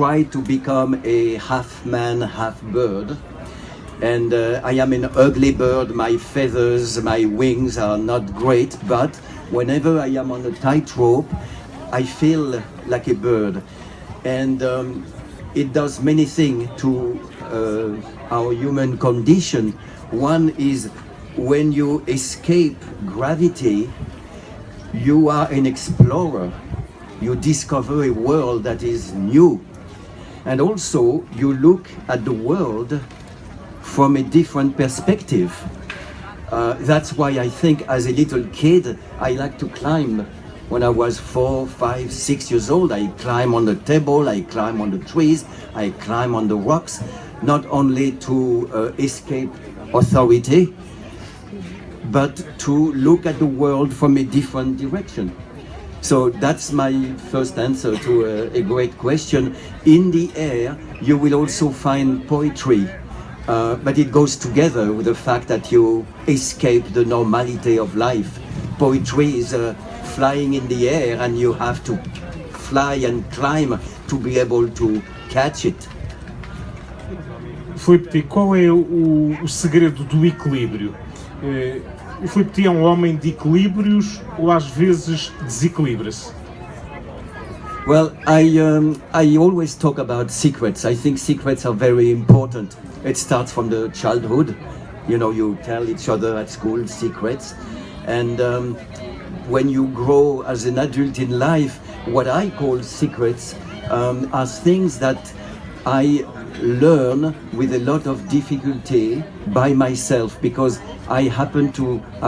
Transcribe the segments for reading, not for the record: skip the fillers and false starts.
try to become a half man, half bird. And I am an ugly bird. My feathers, my wings are not great, but whenever I am on a tightrope, I feel like a bird. And it does many things to our human condition. One is when you escape gravity, you are an explorer. You discover a world that is new. And also, you look at the world from a different perspective. That's why I think as a little kid, I like to climb. When I was 4, 5, 6 years old, I climb on the table, I climb on the trees, I climb on the rocks, not only to escape authority, but to look at the world from a different direction. So that's my first answer to a great question. In the air, you will also find poetry, but it goes together with the fact that you escape the normality of life. Poetry is flying in the air, and you have to fly and climb to be able to catch it. Philippe Petit, qual é o segredo do equilíbrio? O Philippe Petit é um homem de equilíbrios ou às vezes desequilibra-se? Well, I always talk about secrets. I think secrets are very important. It starts from the childhood. You know, you tell each other at school secrets. And when you grow as an adult in life, what I call secrets are things that I learn with a lot of difficulty by myself, because I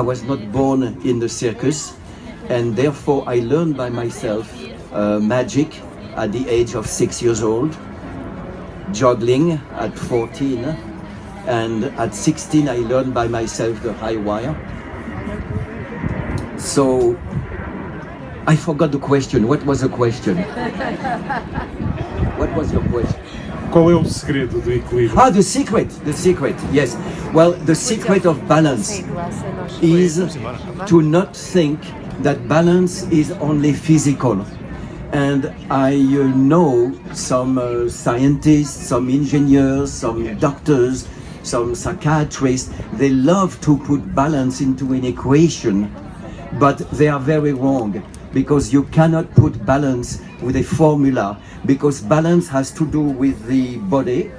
was not born in the circus, and therefore I learned by myself magic at the age of 6 years old, juggling at 14, and at 16 I learned by myself the high wire. So I forgot the question. What was the question? What was your question? Qual é o segredo do equilíbrio? Ah, the secret, yes. Well, the secret of balance is to not think that balance is only physical. And I know some scientists, some engineers, some doctors, some psychiatrists, they love to put balance into an equation, but they are very wrong, because you cannot put balance with a formula, because balance has to do with the body.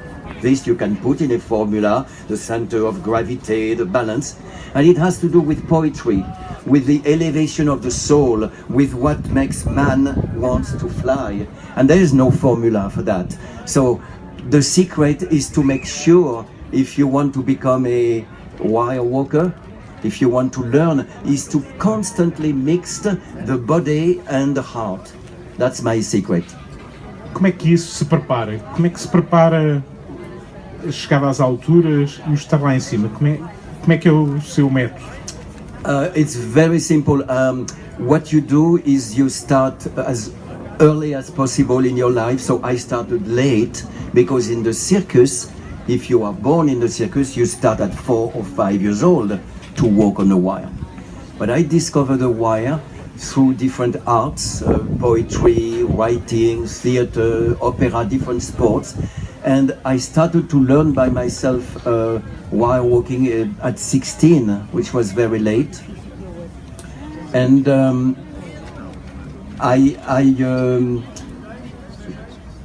This you can put in a formula, the center of gravity, the balance, and it has to do with poetry, with the elevation of the soul, with what makes man want to fly, and there is no formula for that. So the secret is to make sure, if you want to become a wire walker, if you want to learn, is to constantly mix the body and the heart. That's my secret. Como é que isso se prepara? Como é que se prepara a chegada às alturas e o estar lá em cima? Como é que é o seu método? It's very simple. What you do is you start as early as possible in your life. So I started late, because in the circus, if you are born in the circus, you start at 4 or 5 years old to walk on the wire. But I discovered the wire through different arts, poetry, writing, theater, opera, different sports. And I started to learn by myself while walking at 16, which was very late. And I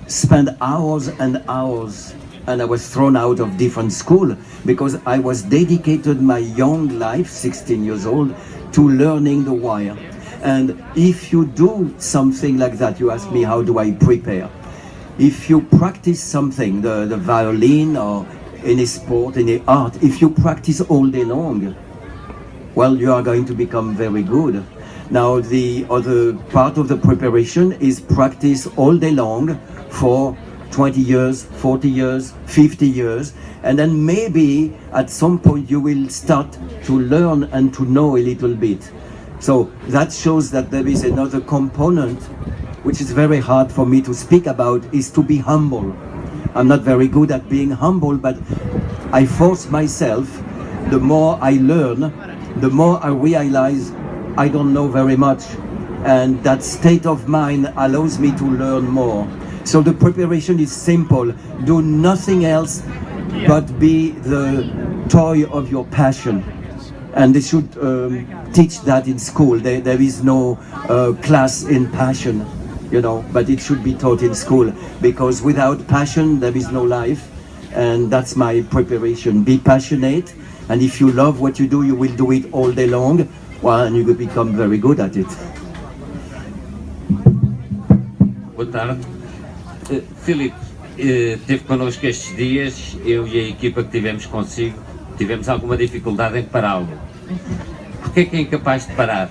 spent hours and hours, and I was thrown out of different school, because I was dedicated my young life, 16 years old, to learning the wire. And if you do something like that, you ask me, how do I prepare? If you practice something, the violin or any sport, any art, if you practice all day long, well, you are going to become very good. Now, the other part of the preparation is practice all day long for 20 years, 40 years, 50 years, and then maybe at some point you will start to learn and to know a little bit. So that shows that there is another component which is very hard for me to speak about, is to be humble. I'm not very good at being humble, but I force myself. The more I learn, the more I realize I don't know very much, and that state of mind allows me to learn more. So the preparation is simple. Do nothing else but be the toy of your passion. And they should teach that in school. There is no class in passion, you know, but it should be taught in school, because without passion there is no life. And that's my preparation. Be passionate, and if you love what you do, you will do it all day long, well, and you will become very good at it. Boa tarde. Philippe, esteve connosco estes dias, eu e a equipa que tivemos consigo, tivemos alguma dificuldade em pará-lo. Porquê que é incapaz de parar?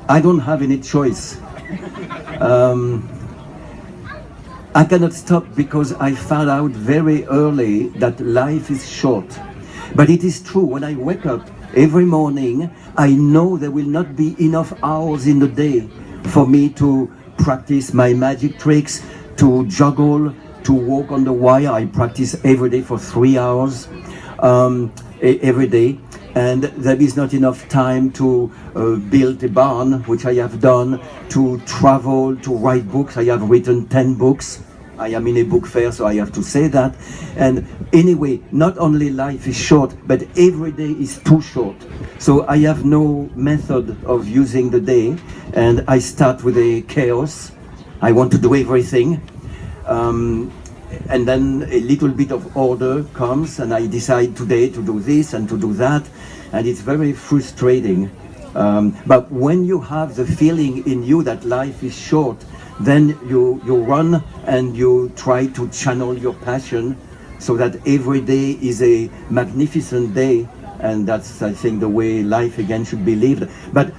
I don't have any choice. I cannot stop because I found out very early that life is short. But it is true, when I wake up every morning, I know there will not be enough hours in the day for me to practice my magic tricks, to juggle, to walk on the wire. I practice every day for 3 hours, every day. And there is not enough time to build a barn, which I have done, to travel, to write books. I have written 10 books. I am in a book fair, so I have to say that. And anyway, not only life is short, but every day is too short. So I have no method of using the day, and I start with a chaos. I want to do everything. And then a little bit of order comes, and I decide today to do this and to do that, and it's very frustrating. But when you have the feeling in you that life is short, then you run and you try to channel your passion so that every day is a magnificent day. And that's, I think, the way life again should be lived. But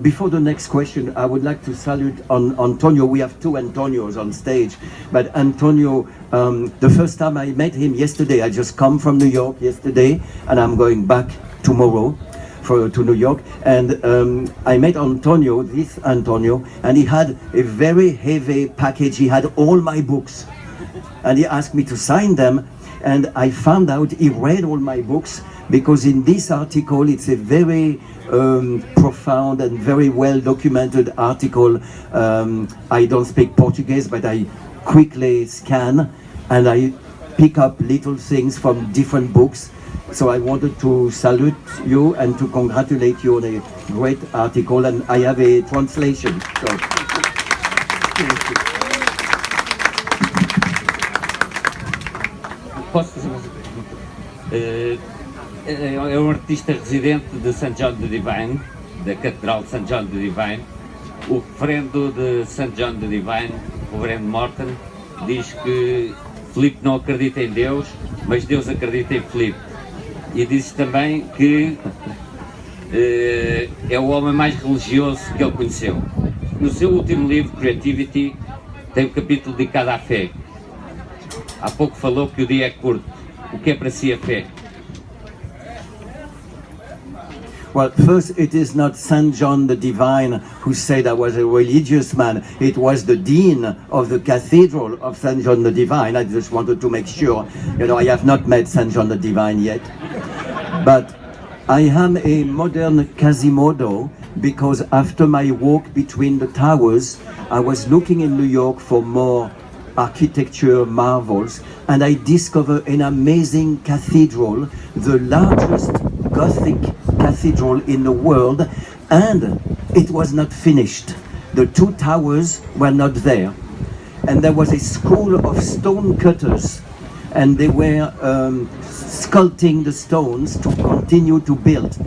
before the next question, I would like to salute Antonio. We have 2 Antonios on stage. But Antonio, the first time I met him yesterday, I just come from New York yesterday, and I'm going back tomorrow to New York. And I met Antonio, this Antonio, and he had a very heavy package. He had all my books, and he asked me to sign them. And I found out he read all my books, because in this article, it's a very profound and very well documented article. I don't speak Portuguese, but I quickly scan and I pick up little things from different books. So I wanted to salute you and to congratulate you on a great article, and I have a translation. So, thank you. Posso fazer uma pergunta? É um artista residente de St. John the Divine, da Catedral de St. John the Divine. O referendo de St. John the Divine, o reverendo Morton, diz que Philippe não acredita em Deus, mas Deus acredita em Philippe. E diz também que é o homem mais religioso que ele conheceu. No seu último livro, Creativity, tem um capítulo dedicado à fé. Há pouco falou que o dia é curto. O que é para si a fé? Well, first, it is not St. John the Divine who said I was a religious man. It was the dean of the Cathedral of St. John the Divine. I just wanted to make sure, you know, I have not met St. John the Divine yet. But I am a modern Quasimodo, because after my walk between the towers, I was looking in New York for more architecture marvels, and I discovered an amazing cathedral, the largest Gothic cathedral in the world, and it was not finished. The 2 towers were not there, and there was a school of stone cutters, and they were sculpting the stones to continue to build.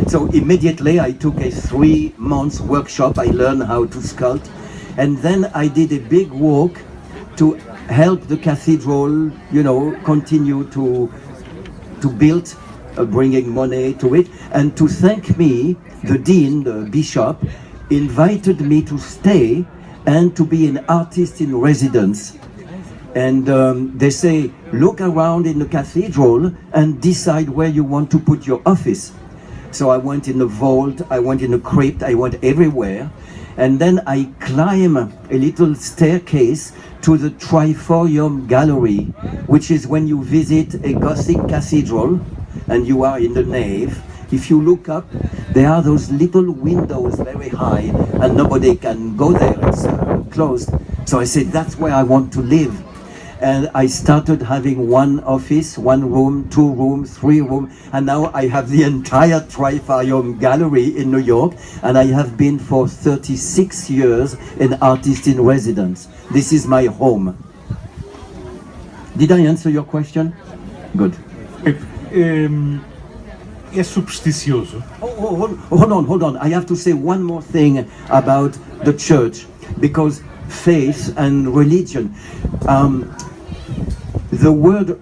So immediately I took a 3-month workshop. I learned how to sculpt, and then I did a big walk to help the cathedral, you know, continue to build, bringing money to it. And to thank me, the dean, the bishop, invited me to stay and to be an artist in residence. And they say, look around in the cathedral and decide where you want to put your office. So I went in the vault, I went in the crypt, I went everywhere. And then I climb a little staircase to the Triforium Gallery, which is when you visit a Gothic cathedral and you are in the nave, if you look up, there are those little windows very high, and nobody can go there, it's closed. So I said, that's where I want to live. And I started having one office, one room, 2 rooms, 3 rooms, and now I have the entire Trifarium Gallery in New York, and I have been for 36 years an artist in residence. This is my home. Did I answer your question? Good. É supersticioso? Hold on. I have to say one more thing about the church, because faith and religion. The word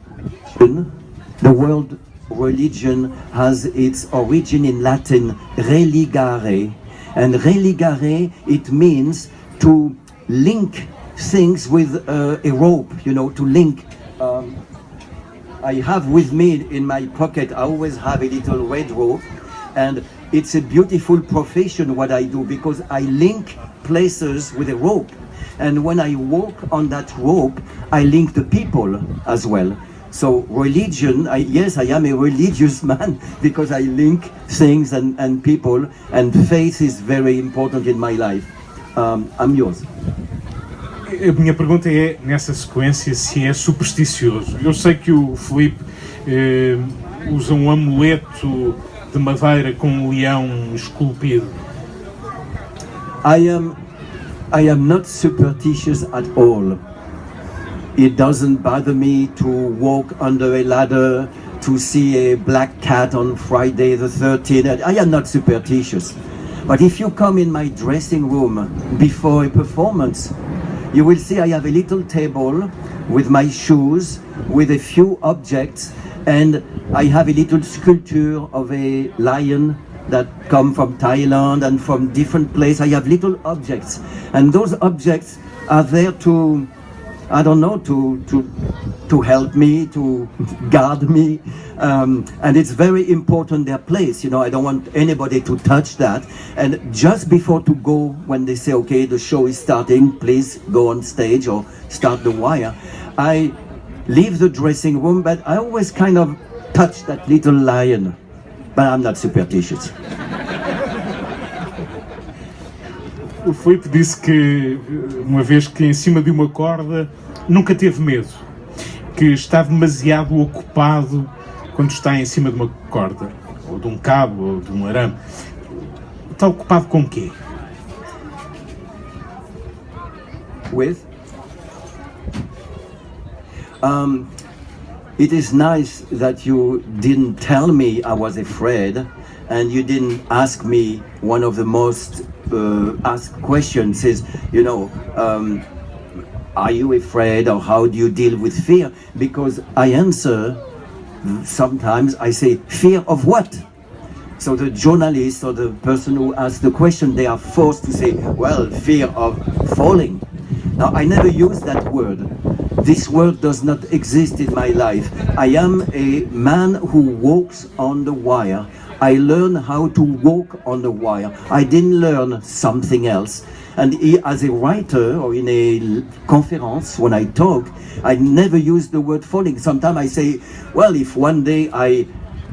religion has its origin in Latin, religare. And religare, it means to link things with a rope, you know, to link. I have with me in my pocket, I always have a little red rope, and it's a beautiful profession what I do, because I link places with a rope. And when I walk on that rope, I link the people as well. So religion, yes, I am a religious man because I link things and people, and faith is very important in my life. I'm yours. A minha pergunta é, nessa sequência, se é supersticioso. Eu sei que o Philippe usa um amuleto de madeira com um leão esculpido. I am not superstitious at all. It doesn't bother me to walk under a ladder, to see a black cat on Friday the 13th. I am not superstitious. But if you come in my dressing room before a performance, you will see I have a little table with my shoes, with a few objects, and I have a little sculpture of a lion that come from Thailand and from different places. I have little objects, and those objects are there to, I don't know, to help me, to guard me, and it's very important their place. You know, I don't want anybody to touch that. And just before to go, when they say, okay, the show is starting, please go on stage or start the wire, I leave the dressing room, but I always kind of touch that little lion. But I'm not superstitious. O Philippe disse que, uma vez que em cima de uma corda, nunca teve medo, que está demasiado ocupado quando está em cima de uma corda, ou de um cabo, ou de um arame. Está ocupado com o quê? With? It is nice that you didn't tell me I was afraid, and you didn't ask me one of the most asked questions is, you know, are you afraid, or how do you deal with fear? Because I answer, sometimes I say, fear of what? So the journalist or the person who asks the question, they are forced to say, well, fear of falling. Now, I never use that word. This word does not exist in my life. I am a man who walks on the wire. I learn how to walk on the wire. I didn't learn something else. And as a writer or in a conference, when I talk, I never use the word falling. Sometimes I say, well, if one day I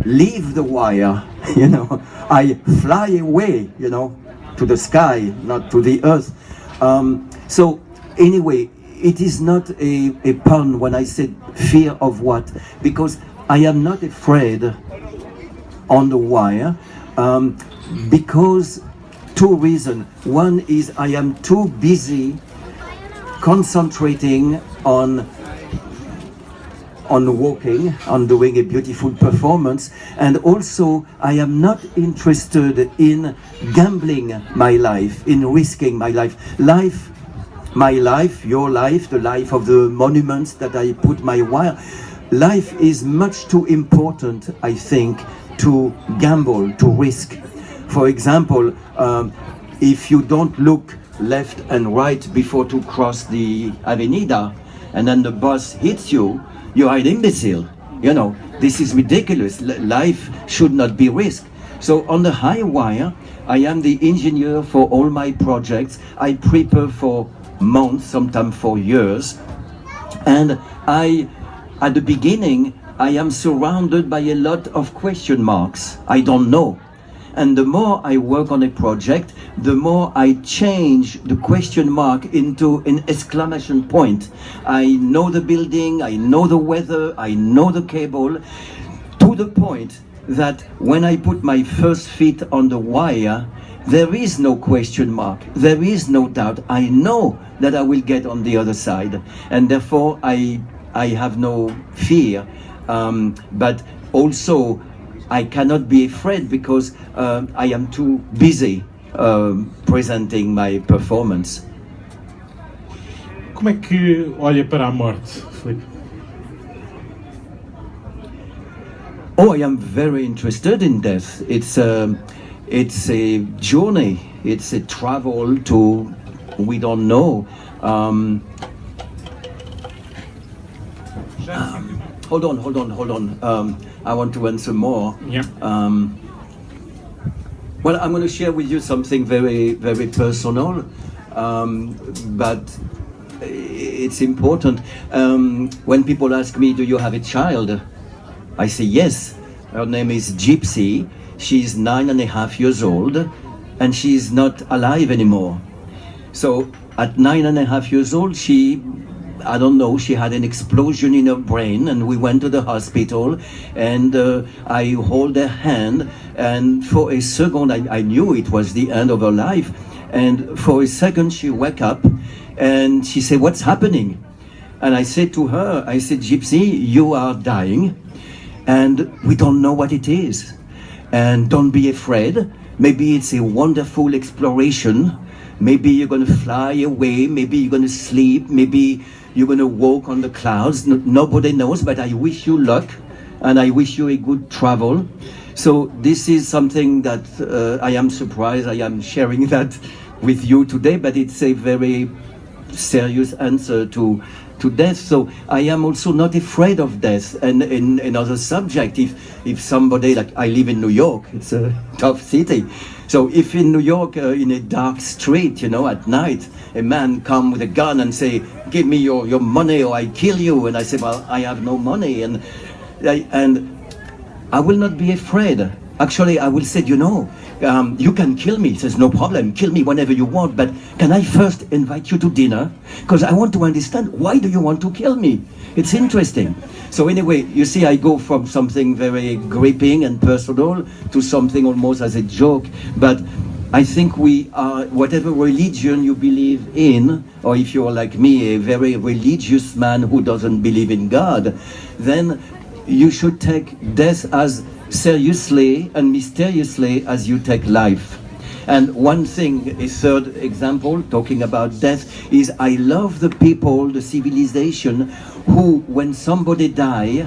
leave the wire, you know, I fly away, you know, to the sky, not to the earth. So anyway, it is not a pun when I said fear of what, because I am not afraid on the wire, because 2 reasons. One is I am too busy concentrating on walking, on doing a beautiful performance, and also I am not interested in gambling my life, in risking my life. My life, your life, the life of the monuments that I put my wire. Life is much too important, I think, to gamble, to risk. For example, if you don't look left and right before to cross the avenida, and then the bus hits you, you are an imbecile. You know, this is ridiculous. Life should not be risked. So on the high wire, I am the engineer for all my projects. I prepare for months, sometimes for years. And at the beginning, I am surrounded by a lot of question marks. I don't know. And the more I work on a project, the more I change the question mark into an exclamation point. I know the building, I know the weather, I know the cable, to the point that when I put my first feet on the wire, there is no question mark, there is no doubt. I know that I will get on the other side, and therefore I have no fear. But also, I cannot be afraid because I am too busy presenting my performance. Como é que olha para a morte, Filipe? Oh, I am very interested in death. It's a journey. It's a travel to we don't know. Hold on. I want to answer more. Yeah. Well, I'm going to share with you something very, very personal, but it's important. When people ask me, do you have a child? I say yes. Her name is Gypsy. She's 9.5 years old, and she's not alive anymore. So at 9.5 years old, she had an explosion in her brain, and we went to the hospital, and I hold her hand, and for a second I knew it was the end of her life, and for a second she woke up, and she said, "What's happening?" And I said to her, I said, "Gypsy, you are dying, and we don't know what it is, and don't be afraid. Maybe it's a wonderful exploration. Maybe you're going to fly away, maybe you're going to sleep, maybe you're going to walk on the clouds. Nobody knows, but I wish you luck, and I wish you a good travel." So this is something that I am surprised I am sharing that with you today, but it's a very serious answer to death. So I am also not afraid of death. And in another subject, if somebody, like I live in New York, it's a tough city. So if in New York, in a dark street, at night, a man come with a gun and say, "Give me your money or I kill you," and I say, "Well, I have no money," and I will not be afraid. Actually, I will say, you can kill me. He says, "No problem, kill me whenever you want, but can I first invite you to dinner? Because I want to understand, why do you want to kill me? It's interesting." So anyway, you see, I go from something very gripping and personal to something almost as a joke. But I think we are, whatever religion you believe in, or if you're like me, a very religious man who doesn't believe in God, then you should take death as seriously and mysteriously as you take life. And one thing, a third example, talking about death, is I love the people, the civilization, who, when somebody dies,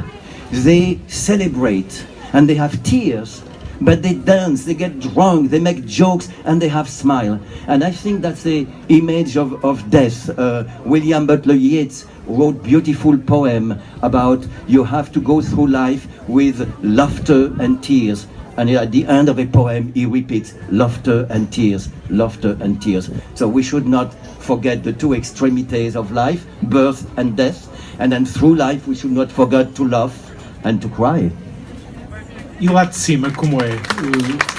they celebrate and they have tears, but they dance, they get drunk, they make jokes, and they have smile. And I think that's the image of death. William Butler Yeats wrote beautiful poem about you have to go through life with laughter and tears. And at the end of a poem, he repeats, laughter and tears, laughter and tears. So we should not forget the two extremities of life, birth and death. And then through life, we should not forget to laugh and to cry. E lá de cima, como é,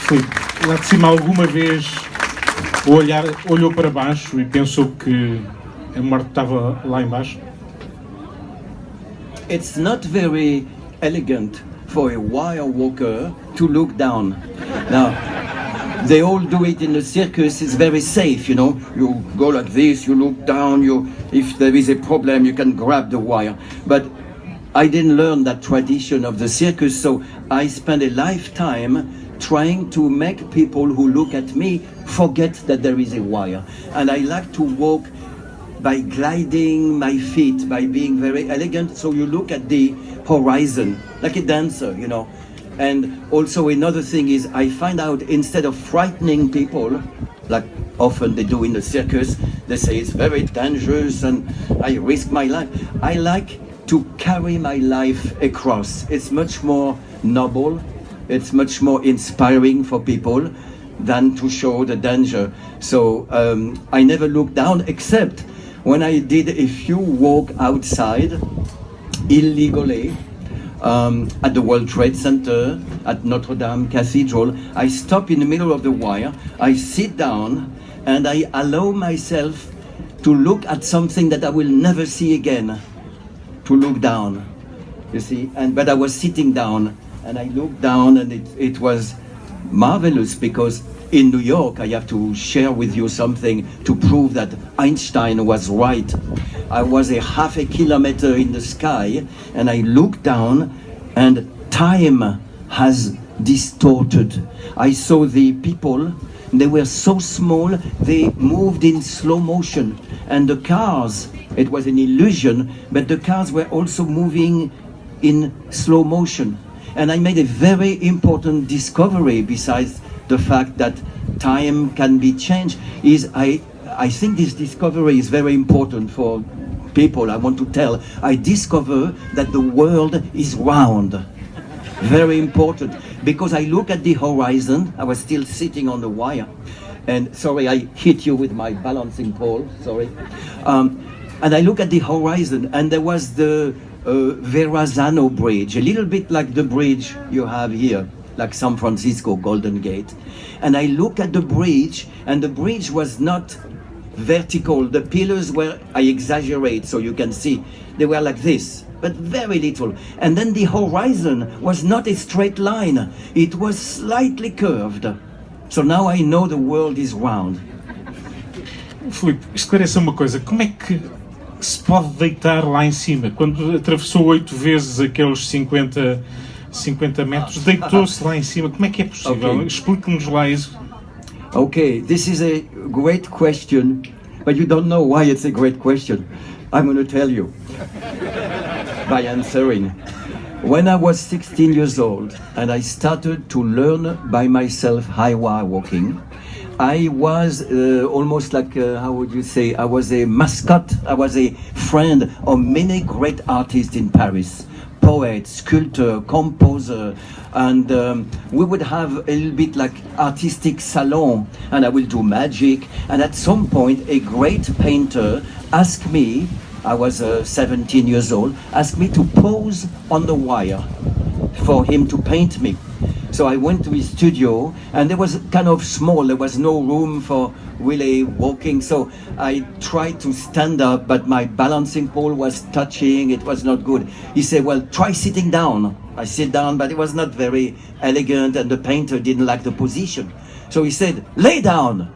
Filipe? Lá de cima, alguma vez olhou para baixo e pensou que a morte estava lá embaixo? It's not very elegant for a wire walker to look down. Now, they all do it in the circus. It's very safe, You go like this, you look down, if there is a problem, you can grab the wire. But I didn't learn that tradition of the circus, so I spent a lifetime trying to make people who look at me forget that there is a wire. And I like to walk by gliding my feet, by being very elegant, so you look at the horizon, like a dancer, And also another thing is I find out instead of frightening people, like often they do in the circus, they say it's very dangerous and I risk my life. I like to carry my life across. It's much more noble, it's much more inspiring for people than to show the danger. So I never look down, except when I did a few walk outside illegally at the World Trade Center, at Notre Dame Cathedral. I stop in the middle of the wire, I sit down, and I allow myself to look at something that I will never see again, to look down, you see. But I was sitting down, and I looked down, and it was marvelous, because in New York, I have to share with you something to prove that Einstein was right. I was a half a kilometer in the sky, and I looked down, and time has distorted. I saw the people, they were so small, they moved in slow motion. And the cars, it was an illusion, but the cars were also moving in slow motion. And I made a very important discovery, besides the fact that time can be changed, is I think this discovery is very important for people. I want to tell, I discover that the world is round. Very important, because I look at the horizon. I was still sitting on the wire, and sorry, I hit you with my balancing pole, sorry. And I look at the horizon, and there was the Verrazano Bridge, a little bit like the bridge you have here, like San Francisco Golden Gate. And I look at the bridge, and the bridge was not vertical. The pillars were, I exaggerate so you can see, they were like this, but very little. And then the horizon was not a straight line, it was slightly curved. So now I know the world is round. Filipe, esclareça uma coisa, como é que se pode deitar lá em cima? Quando atravessou 8 vezes aqueles 50 metros, deitou-se lá em cima, como é que é possível? Okay. Explique-nos lá isso. Okay, this is a great question, but you don't know why it's a great question. I'm going to tell you by answering. When I was 16 years old and I started to learn by myself high wire walking, I was almost like, how would you say, I was a mascot, I was a friend of many great artists in Paris. Poet, sculptor, composer, and we would have a little bit like artistic salon, and I will do magic. And at some point, a great painter asked me, I was 17 years old, asked me to pose on the wire for him to paint me. So I went to his studio, and it was kind of small, there was no room for really walking, so I tried to stand up, but my balancing pole was touching, it was not good. He said, well, try sitting down. I sit down, but it was not very elegant, and the painter didn't like the position. So he said, lay down.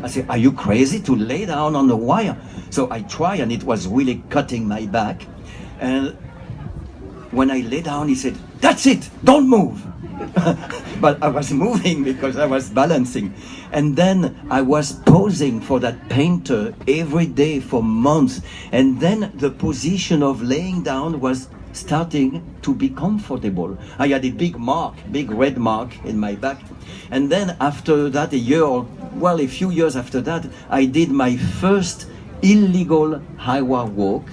I said, are you crazy to lay down on the wire? So I tried, and it was really cutting my back. And when I lay down, he said, that's it, don't move. But I was moving because I was balancing. And then I was posing for that painter every day for months. And then the position of laying down was starting to be comfortable. I had a big mark, big red mark in my back. And then after that, a few years after that, I did my first illegal highway walk,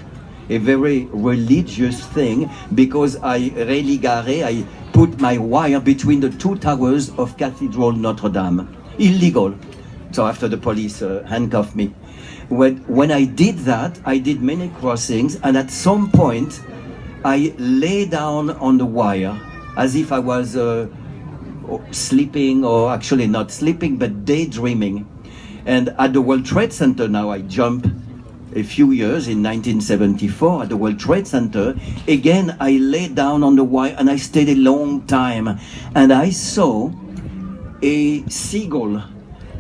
a very religious thing, because I put my wire between the 2 towers of Cathedral Notre Dame. Illegal. So after the police handcuffed me. When I did that, I did many crossings, and at some point, I lay down on the wire as if I was sleeping, or actually not sleeping, but daydreaming. And at the World Trade Center now, I jump a few years in 1974 at the World Trade Center. Again, I lay down on the wire, and I stayed a long time. And I saw a seagull,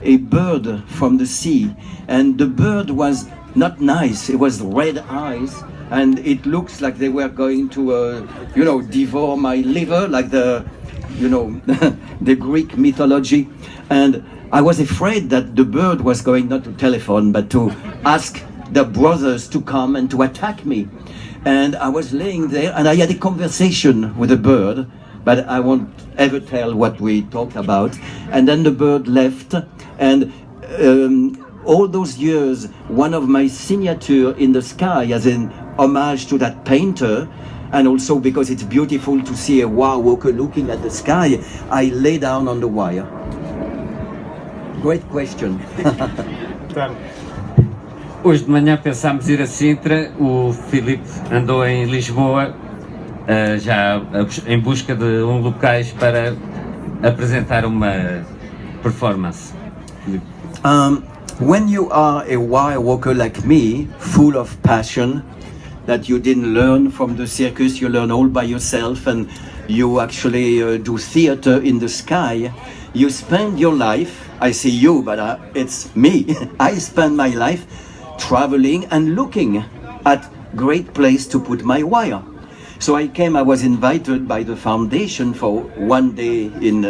a bird from the sea. And the bird was not nice. It was red eyes, and it looks like they were going to, devour my liver, like the Greek mythology. And I was afraid that the bird was going not to telephone, but to ask the brothers to come and to attack me. And I was laying there, and I had a conversation with the bird, but I won't ever tell what we talked about. And then the bird left, and all those years, one of my signature in the sky as an homage to that painter, and also because it's beautiful to see a wire walker looking at the sky, I lay down on the wire. Great question. Hoje de manhã pensámos ir a Sintra, o Philippe andou em Lisboa já em busca de locais para apresentar uma performance. When you are a wire walker like me, full of passion, that you didn't learn from the circus, you learn all by yourself, and you actually do theater in the sky, you spend your life, I say you, but it's me, I spend my life traveling and looking at great place to put my wire. So I was invited by the foundation for one day in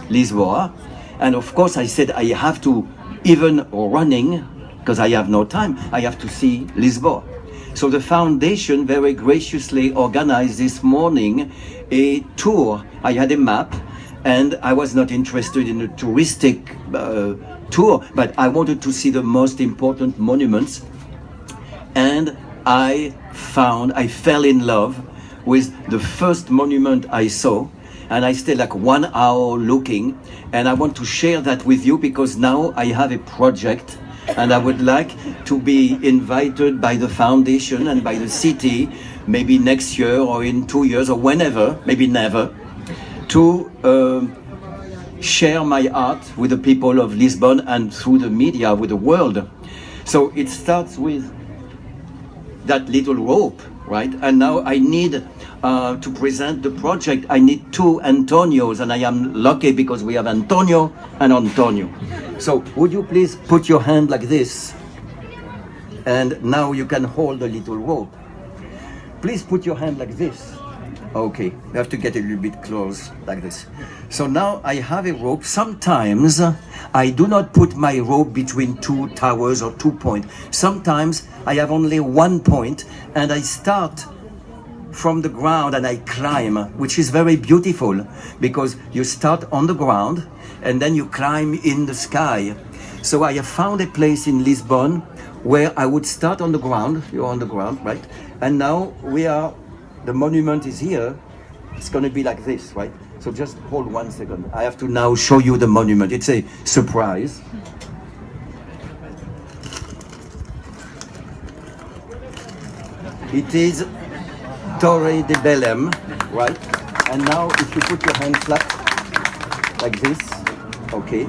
Lisboa, and of course I said I have to, even running, because I have no time, I have to see Lisboa. So the foundation very graciously organized this morning a tour. I had a map, and I was not interested in a touristic tour, but I wanted to see the most important monuments, and I fell in love with the first monument I saw, and I stayed like 1 hour looking, and I want to share that with you because now I have a project and I would like to be invited by the foundation and by the city, maybe next year or in 2 years or whenever, maybe never, to share my art with the people of Lisbon and through the media with the world. So it starts with that little rope, right? And now I need to present the project, I need 2 Antonios, and I am lucky because we have Antonio and Antonio. So would you please put your hand like this, and now you can hold the little rope. Please put your hand like this. Okay, you have to get a little bit close like this. So now I have a rope. Sometimes I do not put my rope between 2 towers or 2 points. Sometimes I have only 1 point, and I start from the ground and I climb, which is very beautiful because you start on the ground and then you climb in the sky. So I have found a place in Lisbon where I would start on the ground. You're on the ground, right? And now the monument is here. It's going to be like this, right? So just hold 1 second. I have to now show you the monument. It's a surprise. It is Torre de Belém, right? And now if you put your hand flat like this, okay.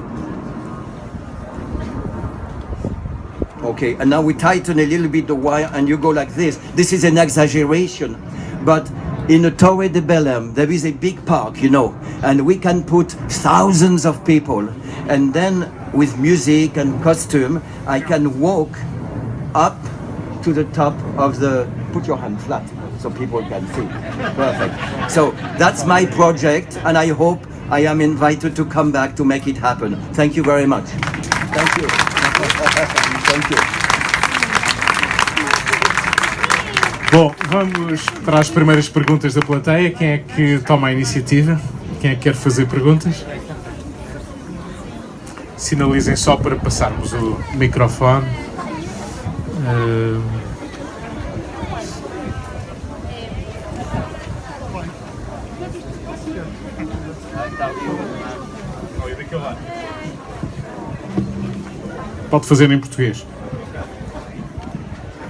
Okay, and now we tighten a little bit the wire and you go like this. This is an exaggeration, but in the Torre de Belém there is a big park, you know, and we can put thousands of people, and then with music and costume I can walk up to the top of the, put your hand flat so people can see. Perfect. So that's my project, and I hope I am invited to come back to make it happen. Thank you very much. Thank you. Thank you. Bom, vamos para as primeiras perguntas da plateia. Quem é que toma a iniciativa? Quem é que quer fazer perguntas? Sinalizem só para passarmos o microfone. Pode fazer em português.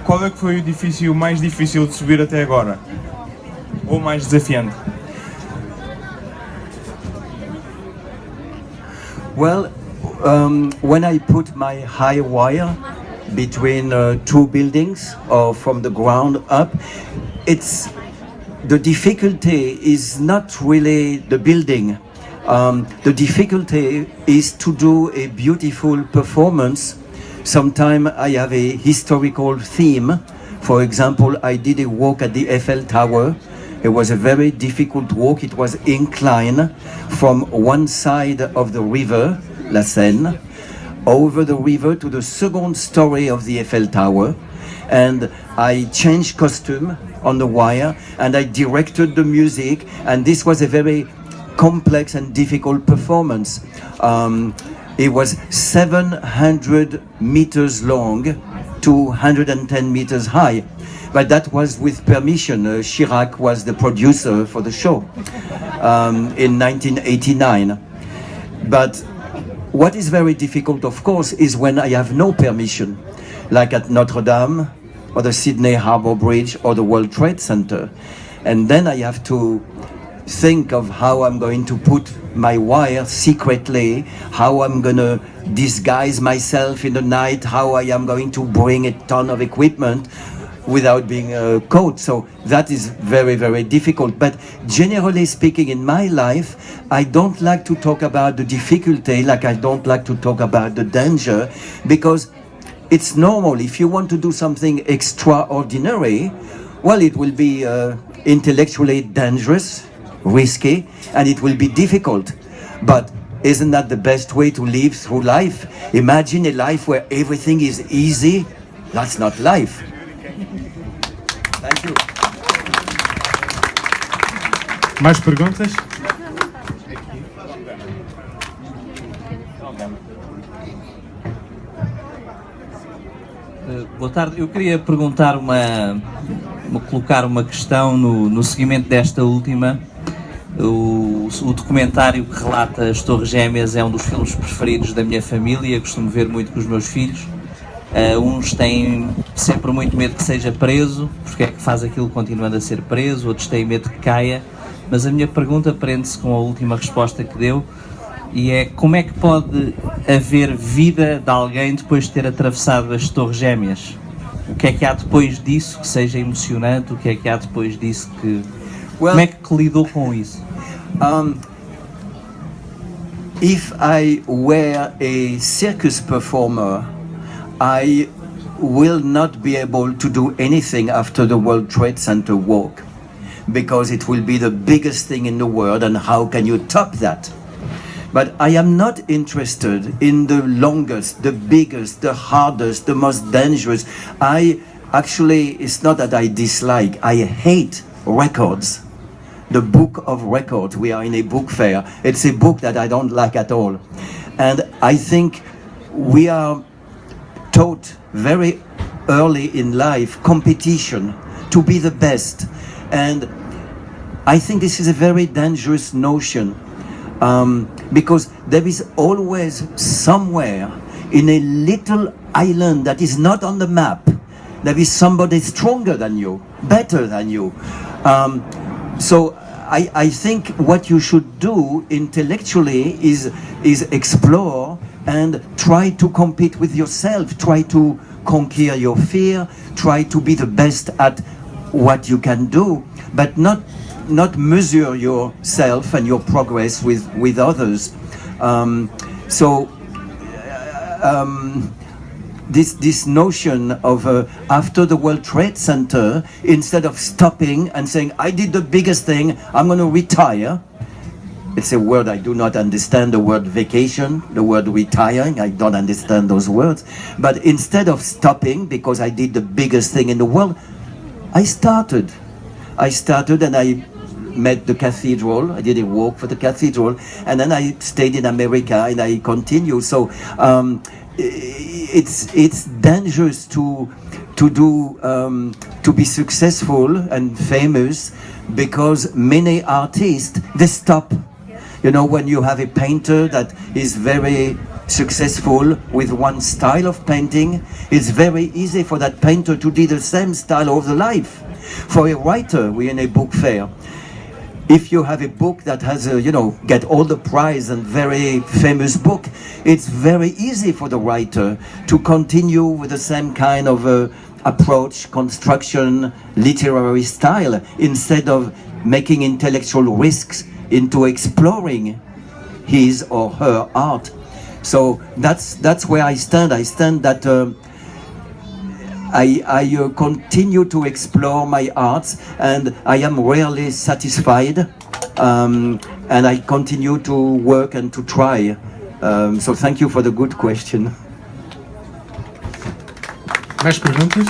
Qual é que foi o edifício mais difícil de subir até agora? Ou mais desafiante? Well, when I put my high wire between 2 buildings or from the ground up, the difficulty is not really the building. The difficulty is to do a beautiful performance. Sometimes I have a historical theme. For example, I did a walk at the Eiffel Tower. It was a very difficult walk. It was inclined from one side of the river, La Seine, over the river to the second story of the Eiffel Tower. And I changed costume on the wire and I directed the music, and this was a very complex and difficult performance. It was 700 meters long, 210 meters high, but that was with permission. Chirac was the producer for the show in 1989. But what is very difficult, of course, is when I have no permission, like at Notre Dame or the Sydney Harbour Bridge or the World Trade Center. and then I have to think of how I'm going to put my wire secretly, how I'm going to disguise myself in the night, how I am going to bring a ton of equipment without being caught. So that is very, very difficult. But generally speaking, in my life, I don't like to talk about the difficulty, like I don't like to talk about the danger, because it's normal. If you want to do something extraordinary, well, it will be intellectually dangerous, risky, and it will be difficult. But isn't that the best way to live through life? Imagine a life where everything is easy. That's not life. Thank you. Mais perguntas? Boa tarde, eu queria perguntar colocar uma questão no seguimento desta última. O documentário que relata as Torres Gêmeas é um dos filmes preferidos da minha família, costumo ver muito com os meus filhos. Uns têm sempre muito medo que seja preso, porque é que faz aquilo continuando a ser preso, outros têm medo que caia, mas a minha pergunta prende-se com a última resposta que deu, e é: como é que pode haver vida de alguém depois de ter atravessado as Torres Gêmeas? O que é que há depois disso que seja emocionante? O que é que há depois disso que... Como é que lidou com isso? If I were a circus performer, I will not be able to do anything after the World Trade Center walk, because it will be the biggest thing in the world, and how can you top that? But I am not interested in the longest, the biggest, the hardest, the most dangerous. It's not that I dislike, I hate records. The book of records. We are in a book fair. It's a book that I don't like at all. And I think we are taught very early in life competition, to be the best. And I think this is a very dangerous notion, because there is always somewhere in a little island that is not on the map, there is somebody stronger than you, better than you. So I think what you should do intellectually is explore and try to compete with yourself, try to conquer your fear, try to be the best at what you can do, but not measure yourself and your progress with others. This notion of after the World Trade Center, instead of stopping and saying, I did the biggest thing, I'm going to retire. It's a word I do not understand, the word vacation, the word retiring, I don't understand those words. But instead of stopping, because I did the biggest thing in the world, I started and I met the cathedral. I did a walk for the cathedral, and then I stayed in America and I continued. So it's dangerous to be successful and famous, because many artists, they stop. You know, when you have a painter that is very successful with one style of painting, it's very easy for that painter to do the same style all the life. For a writer, we're in a book fair. If you have a book that has get all the prize and very famous book, it's very easy for the writer to continue with the same kind of approach, construction, literary style, instead of making intellectual risks into exploring his or her art. So that's where I stand. I stand that I continue to explore my arts, and I am rarely satisfied, and I continue to work and to try. So thank you for the good question. Mais perguntas?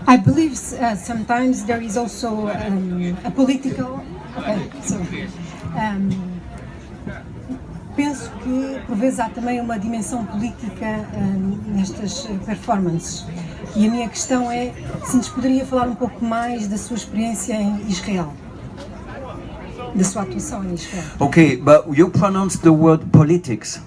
I believe sometimes there is also a political... penso que por vezes há também uma dimensão política nestas performances. E a minha questão é se nos poderia falar um pouco mais da sua experiência em Israel, da sua atuação em Israel. Okay, but you pronounce the word politics.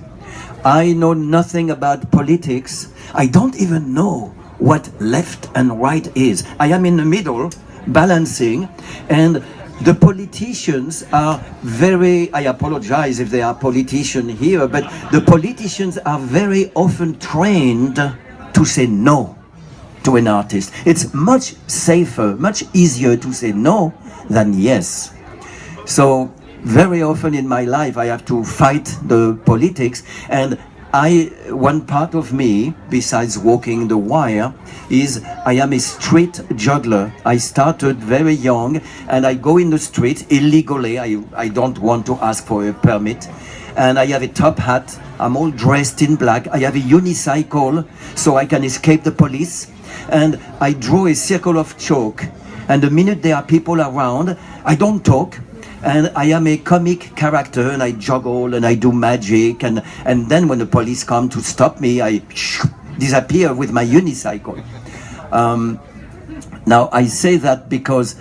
I know nothing about politics. I don't even know what left and right is. I am in the middle, balancing, and the politicians are very, I apologize if there are politicians here, but the politicians are very often trained to say no to an artist. It's much safer, much easier to say no than yes. So very often in my life I have to fight the politics, and one part of me, besides walking the wire, is I am a street juggler. I started very young, and I go in the street illegally. I don't want to ask for a permit. And I have a top hat. I'm all dressed in black. I have a unicycle, so I can escape the police. And I draw a circle of chalk. And the minute there are people around, I don't talk. And I am a comic character, and I juggle and I do magic, and then when the police come to stop me, I disappear with my unicycle. Now I say that because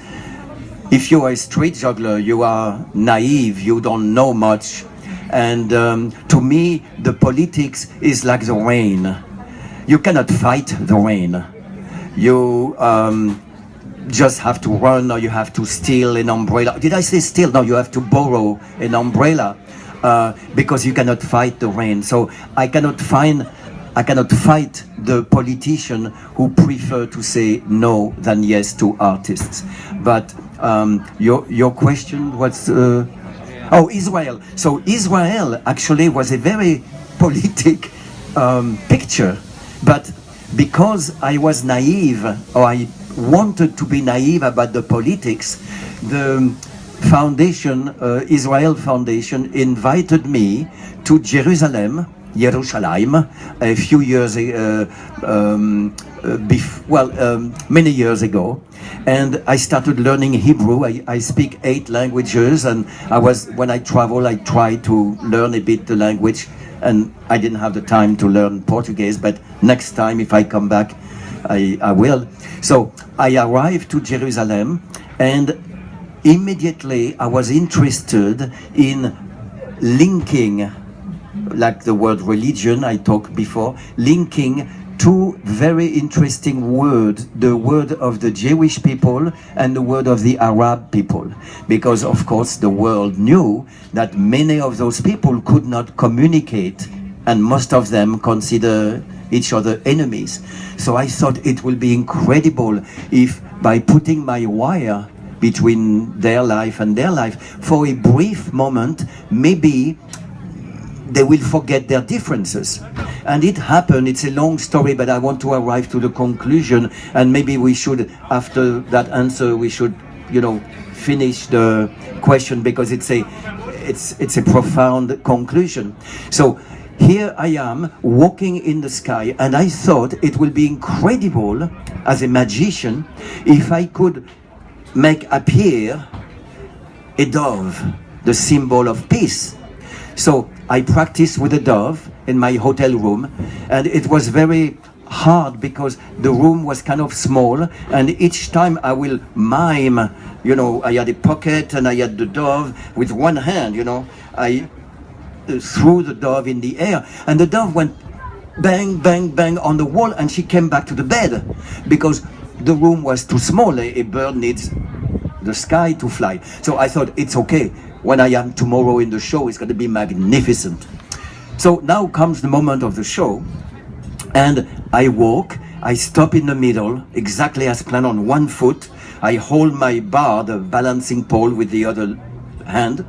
if you are a street juggler, you are naive, you don't know much, and to me the politics is like the rain. You cannot fight the rain. You just have to run, or you have to steal an umbrella. Did I say steal? No, you have to borrow an umbrella because you cannot fight the rain. So I cannot fight the politician who prefer to say no than yes to artists. But your question was oh, Israel. So Israel actually was a very politic picture, but because I was naive, or I wanted to be naive about the politics, the foundation, Israel Foundation, invited me to Jerusalem, a few years, many years ago, and I started learning Hebrew. I speak 8 languages, and when I travel, I try to learn a bit the language, and I didn't have the time to learn Portuguese, but next time if I come back, I will. So I arrived to Jerusalem, and immediately I was interested in linking, like the word religion I talked before, linking 2 very interesting words, the word of the Jewish people and the word of the Arab people. Because of course the world knew that many of those people could not communicate, and most of them consider each other enemies. So I thought it would be incredible if by putting my wire between their life and their life, for a brief moment, maybe they will forget their differences. And it happened. It's a long story, but I want to arrive to the conclusion, and maybe we should, after that answer, we should, finish the question, because it's a profound conclusion. So here I am walking in the sky, and I thought it would be incredible as a magician if I could make appear a dove, the symbol of peace. So I practiced with a dove in my hotel room, and it was very hard because the room was kind of small, and each time I will mime, I had a pocket and I had the dove with one hand, I threw the dove in the air, and the dove went bang, bang, bang on the wall, and she came back to the bed because the room was too small. A bird needs the sky to fly. So I thought, it's okay. When I am tomorrow in the show, it's going to be magnificent. So now comes the moment of the show, and I walk, I stop in the middle, exactly as planned, on one foot. I hold my bar, the balancing pole, with the other hand.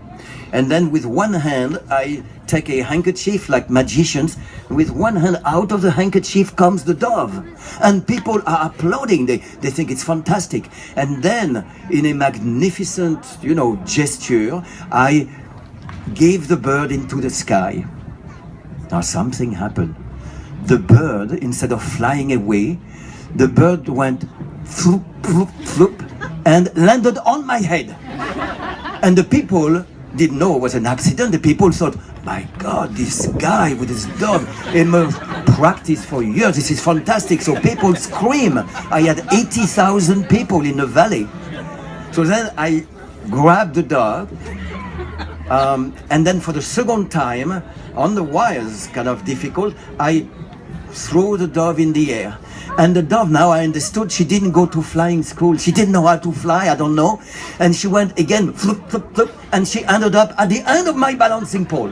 And then with one hand, I take a handkerchief like magicians. With one hand, out of the handkerchief comes the dove. And people are applauding. They think it's fantastic. And then, in a magnificent, gesture, I gave the bird into the sky. Now something happened. The bird, instead of flying away, the bird went floop, floop, floop, and landed on my head. And the people didn't know it was an accident. The people thought, my God, this guy with his dog, he must practice for years. This is fantastic. So people scream. I had 80,000 people in the valley. So then I grabbed the dog, And then for the second time, on the wires, kind of difficult, I threw the dove in the air. And the dove, now I understood, she didn't go to flying school. She didn't know how to fly, I don't know. And she went again, flip, flip, flip, and she ended up at the end of my balancing pole.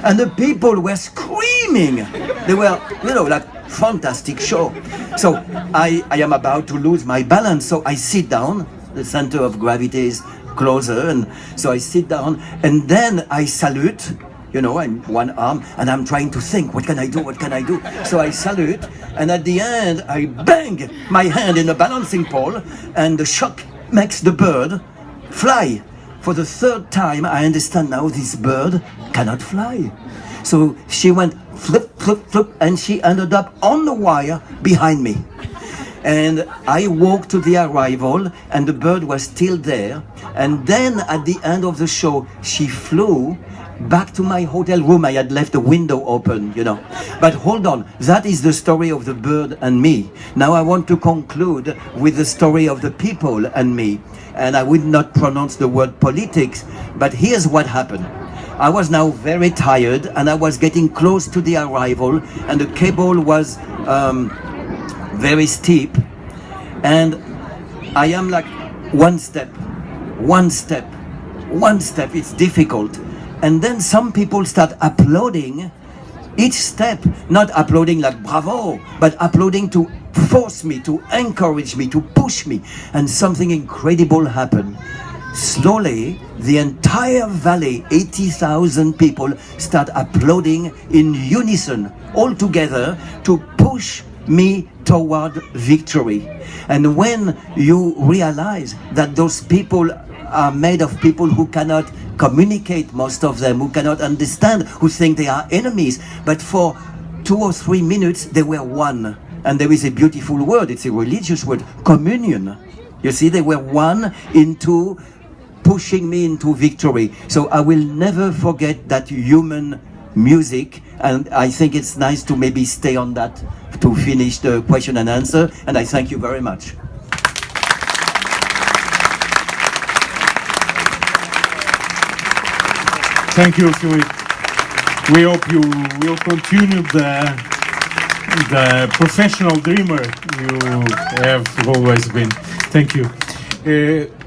And the people were screaming. They were, you know, like, fantastic show. So I am about to lose my balance, so I sit down. The center of gravity is closer, and so I sit down, and then I salute. You know, I'm one arm, and I'm trying to think, what can I do, what can I do? So I salute, and at the end, I bang my hand in the balancing pole, and the shock makes the bird fly. For the third time, I understand now this bird cannot fly. So she went flip, flip, flip, and she ended up on the wire behind me. And I walked to the arrival, and the bird was still there. And then at the end of the show, she flew back to my hotel room. I had left the window open, you know. But hold on, that is the story of the bird and me. Now I want to conclude with the story of the people and me. And I would not pronounce the word politics, but here's what happened. I was now very tired, and I was getting close to the arrival, and the cable was very steep, and I am like one step, it's difficult. And then some people start applauding each step, not applauding like bravo, but applauding to force me, to encourage me, to push me. And something incredible happened. Slowly, the entire valley, 80,000 people, start applauding in unison, all together, to push me toward victory. And when you realize that those people are made of people who cannot communicate, most of them, who cannot understand, who think they are enemies, but for 2 or 3 minutes they were one. And there is a beautiful word, it's a religious word, communion. You see, they were one into pushing me into victory. So I will never forget that human music, and I think it's nice to maybe stay on that to finish the question and answer, and I thank you very much. Thank you, Philippe. We hope you will continue the professional dreamer you have always been. Thank you.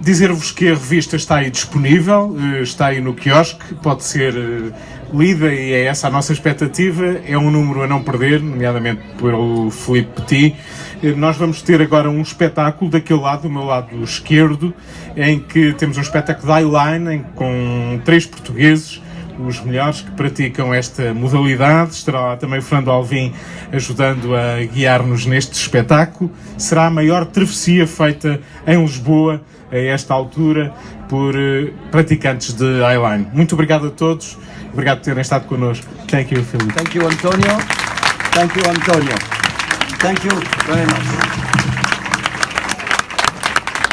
Dizer-vos que a revista está aí disponível, está aí no quiosque, pode ser lida e é essa a nossa expectativa. É um número a não perder, nomeadamente pelo Philippe Petit. Nós vamos ter agora um espetáculo daquele lado, do meu lado esquerdo, em que temos um espetáculo de eyeline com 3 portugueses, os melhores que praticam esta modalidade. Estará lá também o Fernando Alvim ajudando a guiar-nos neste espetáculo. Será a maior travessia feita em Lisboa a esta altura por praticantes de eyeline. Muito obrigado a todos, obrigado por terem estado connosco. Thank you, Philippe. Thank you, Antonio. Thank you, Antonio. Thank you very much.